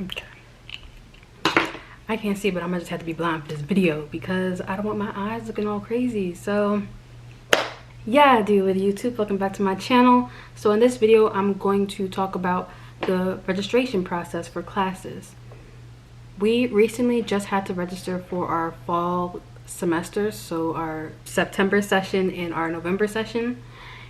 Okay. I can't see, but I'm gonna just have to be blind for this video because I don't want my eyes looking all crazy. So yeah, deal with YouTube. Welcome back to my channel. So in this video, I'm going to talk about the registration process for classes. We recently just had to register for our fall semesters, so our September session and our November session,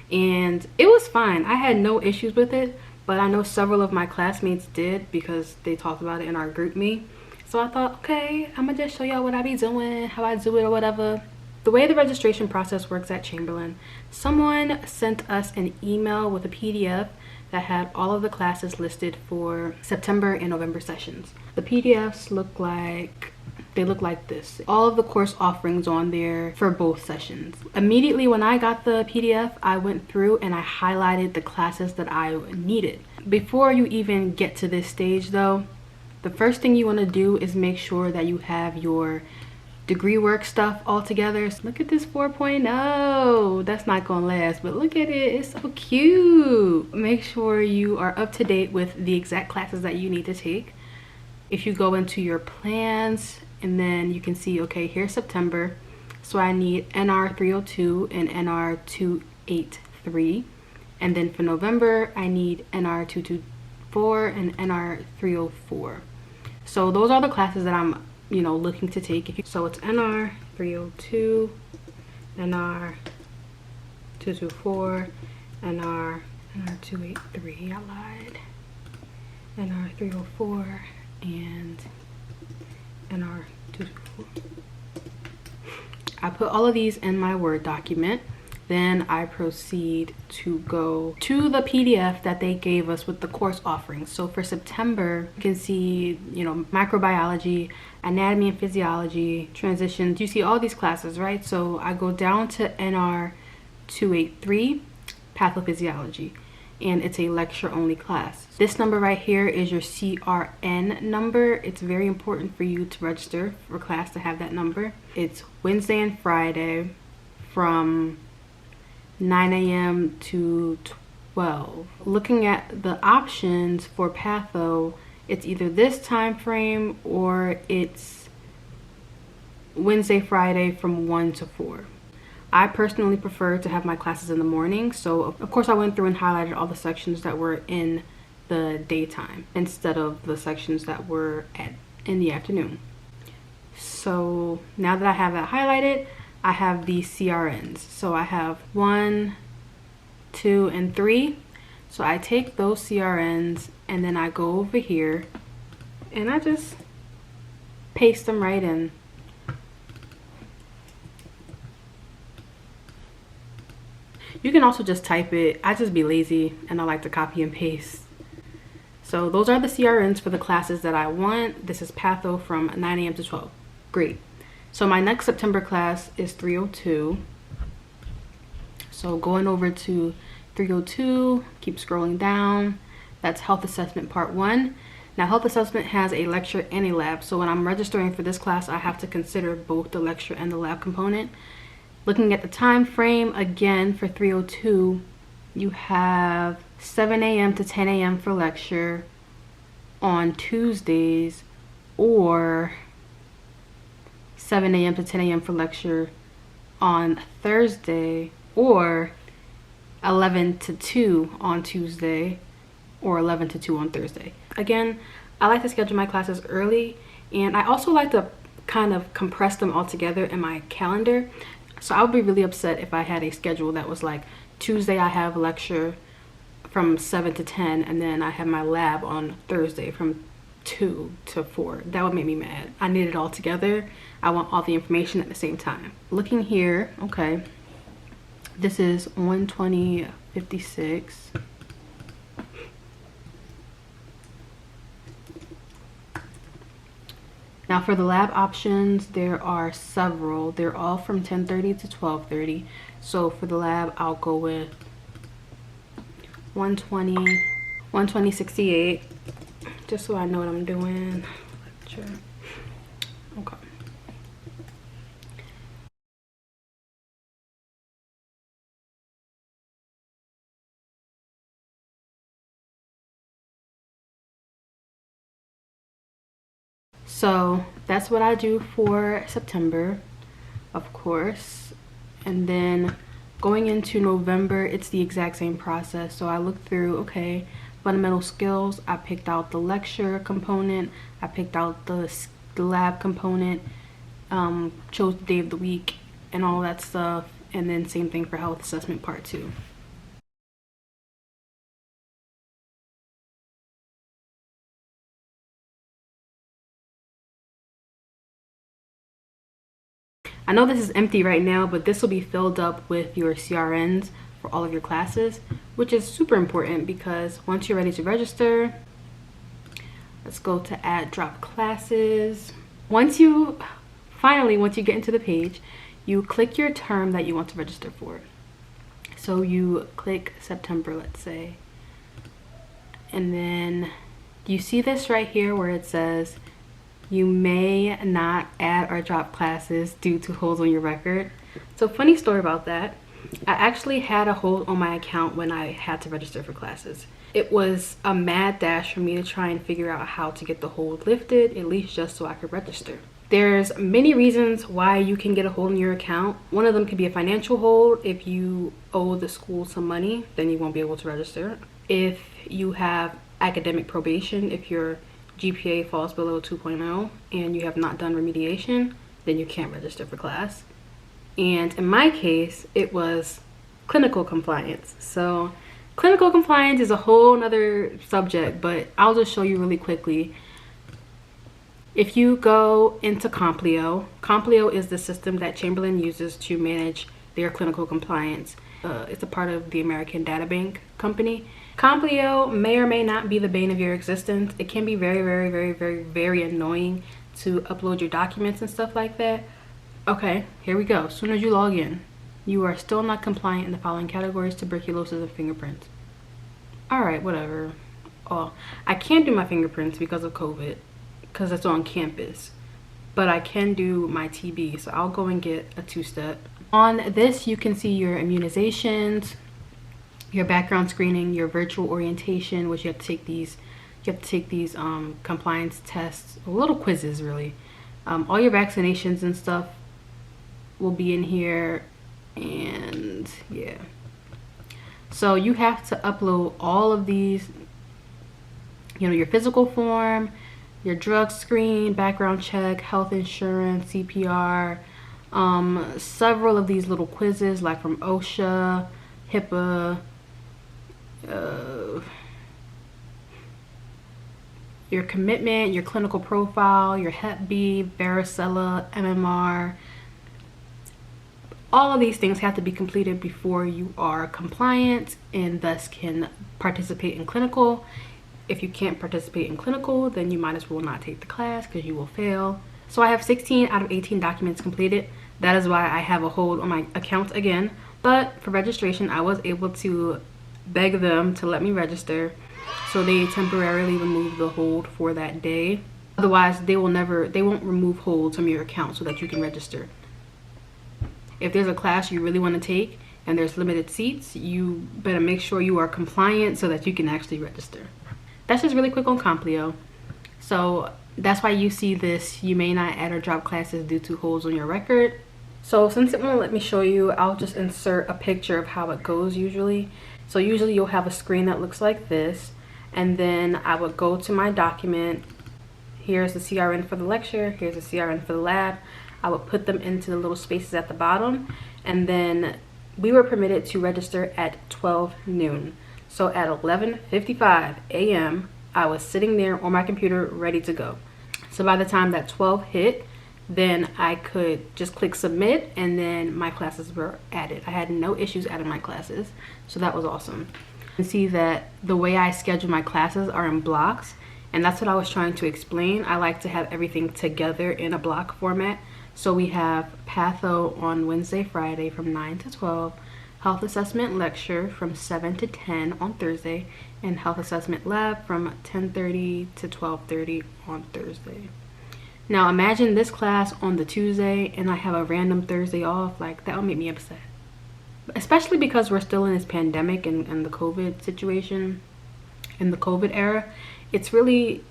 and it was fine. I had no issues with it, but I know several of my classmates did because they talked about it in our group me. So I thought, okay, I'm gonna just show y'all what I be doing, how I do it or whatever. The way the registration process works at Chamberlain, someone sent us an email with a PDF that had all of the classes listed for September and November sessions. The PDFs look like this. All of the course offerings on there for both sessions. Immediately when I got the PDF, I went through and I highlighted the classes that I needed. Before you even get to this stage though, the first thing you want to do is make sure that you have your degree work stuff all together. So look at this 4.0. That's not gonna last, but look at it, it's so cute. Make sure you are up to date with the exact classes that you need to take. If you go into your plans, and then you can see, okay, here's September, so I need NR 302 and NR 283, and then for November I need NR 224 and NR 304. So those are the classes that I'm looking to take. So it's NR 302, NR 224, NR 283, I lied, NR 304, and NR 224. I put all of these in my Word document. Then I proceed to go to the PDF that they gave us with the course offerings. So for September, you can see, microbiology, anatomy and physiology, transitions. You see all these classes, right? So I go down to NR 283, pathophysiology, and it's a lecture only class. This number right here is your CRN number. It's very important for you to register for class to have that number. It's Wednesday and Friday from 9 a.m. to 12. Looking at the options for patho, it's either this time frame or it's Wednesday, Friday from 1 to 4. I personally prefer to have my classes in the morning, so of course I went through and highlighted all the sections that were in the daytime instead of the sections that were in the afternoon. So now that I have that highlighted, I have the CRNs. So I have 1, 2, and 3. So I take those CRNs and then I go over here and I just paste them right in. You can also just type it. I just be lazy and I like to copy and paste. So those are the CRNs for the classes that I want. This is patho from 9 a.m. to 12. Great. So my next September class is 302. So going over to 302, keep scrolling down. That's health assessment part 1. Now health assessment has a lecture and a lab. So when I'm registering for this class, I have to consider both the lecture and the lab component. Looking at the time frame, again for 302, you have 7 a.m. to 10 a.m. for lecture on Tuesdays, or 7 a.m. to 10 a.m. for lecture on Thursday, or 11 to 2 on Tuesday, or 11 to 2 on Thursday. Again, I like to schedule my classes early, and I also like to kind of compress them all together in my calendar. So I would be really upset if I had a schedule that was like Tuesday I have a lecture from 7 to 10, and then I have my lab on Thursday from 2 to 4. That would make me mad. I need it all together. I want all the information at the same time. Looking here, okay, this is 120.56. Now for the lab options, there are several. They're all from 10:30 to 12:30. So for the lab, I'll go with 120.68, just so I know what I'm doing. Okay. So that's what I do for September, of course. And then going into November, it's the exact same process. So I look through, okay, fundamental skills. I picked out the lecture component. I picked out the lab component, chose the day of the week and all that stuff. And then same thing for health assessment part 2. I know this is empty right now, but this will be filled up with your CRNs for all of your classes, which is super important because once you're ready to register, let's go to add drop classes. Once you get into the page, you click your term that you want to register for. So you click September, let's say, and then you see this right here where it says you may not add or drop classes due to holds on your record. So funny story about that. I actually had a hold on my account when I had to register for classes. It was a mad dash for me to try and figure out how to get the hold lifted, at least just so I could register. There's many reasons why you can get a hold on your account. One of them could be a financial hold. If you owe the school some money, then you won't be able to register. If you have academic probation, if your GPA falls below 2.0 and you have not done remediation, then you can't register for class. And in my case, it was clinical compliance. So clinical compliance is a whole nother subject, but I'll just show you really quickly. If you go into Complio, Complio is the system that Chamberlain uses to manage their clinical compliance. It's a part of the American Data Bank company. Complio may or may not be the bane of your existence. It can be very, very, very, very, very annoying to upload your documents and stuff like that. Okay, here we go. As soon as you log in, you are still not compliant in the following categories: tuberculosis and fingerprints. All right, whatever. Oh, I can't do my fingerprints because of COVID, because it's on campus. But I can do my TB, so I'll go and get a 2-step. On this, you can see your immunizations, your background screening, your virtual orientation, which you have to take these. You have to take these compliance tests, little quizzes, really. All your vaccinations and stuff will be in here, and yeah. So you have to upload all of these. You know, your physical form, your drug screen, background check, health insurance, CPR, several of these little quizzes like from OSHA, HIPAA, your commitment, your clinical profile, your Hep B, varicella, MMR. All of these things have to be completed before you are compliant and thus can participate in clinical. If you can't participate in clinical, then you might as well not take the class because you will fail. So I have 16 out of 18 documents completed. That is why I have a hold on my account again. But for registration, I was able to beg them to let me register. So they temporarily removed the hold for that day. Otherwise, they won't remove holds from your account so that you can register. If there's a class you really want to take and there's limited seats, you better make sure you are compliant so that you can actually register. That's just really quick on Complio. So that's why you see this, you may not add or drop classes due to holds on your record. So since it won't let me show you, I'll just insert a picture of how it goes usually. So usually you'll have a screen that looks like this, and then I would go to my document. Here's the CRN for the lecture, here's the CRN for the lab. I would put them into the little spaces at the bottom, and then we were permitted to register at 12 noon. So at 11:55 a.m. I was sitting there on my computer ready to go. So by the time that 12 hit, then I could just click submit, and then my classes were added. I had no issues adding my classes, so that was awesome. You can see that the way I schedule my classes are in blocks, and that's what I was trying to explain. I like to have everything together in a block format. So we have Patho on Wednesday, Friday from 9 to 12, Health Assessment Lecture from 7 to 10 on Thursday, and Health Assessment Lab from 10:30 to 12:30 on Thursday. Now imagine this class on the Tuesday and I have a random Thursday off. Like, that would make me upset. Especially because we're still in this pandemic and the COVID situation, in the COVID era. It's really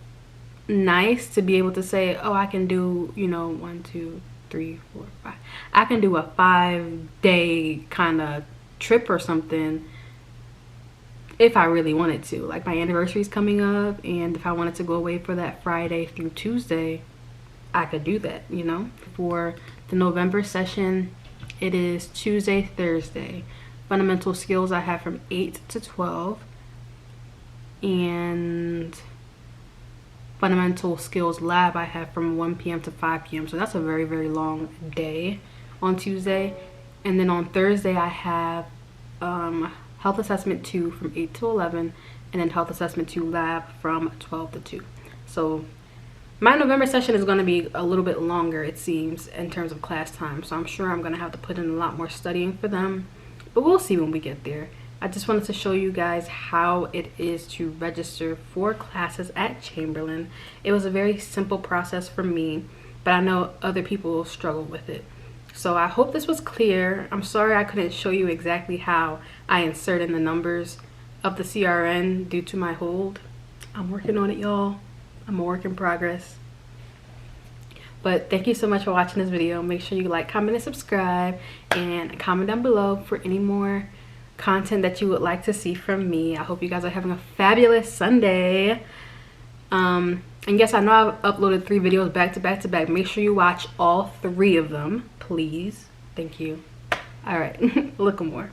nice to be able to say, oh, I can do, you know, 1, 2, 3, 4, 5. I can do a 5-day kind of trip or something if I really wanted to. Like my anniversary is coming up, and if I wanted to go away for that Friday through Tuesday, I could do that, you know. For the November session, it is Tuesday, Thursday. Fundamental skills I have from 8 to 12, and fundamental skills lab I have from 1 p.m. to 5 p.m. So that's a very, very long day on Tuesday. And then on Thursday I have health assessment 2 from 8 to 11, and then health assessment 2 lab from 12 to 2. So my November session is going to be a little bit longer, it seems, in terms of class time. So I'm sure I'm going to have to put in a lot more studying for them, but we'll see when we get there. I just wanted to show you guys how it is to register for classes at Chamberlain. It was a very simple process for me, but I know other people struggle with it. So I hope this was clear. I'm sorry I couldn't show you exactly how I insert in the numbers of the CRN due to my hold. I'm working on it, y'all. I'm a work in progress. But thank you so much for watching this video. Make sure you like, comment, and subscribe, and comment down below for any more content that you would like to see from me. I hope you guys are having a fabulous Sunday. And yes, I know I've uploaded 3 videos back to back to back. Make sure you watch all 3 of them, please. Thank you. All right, look more.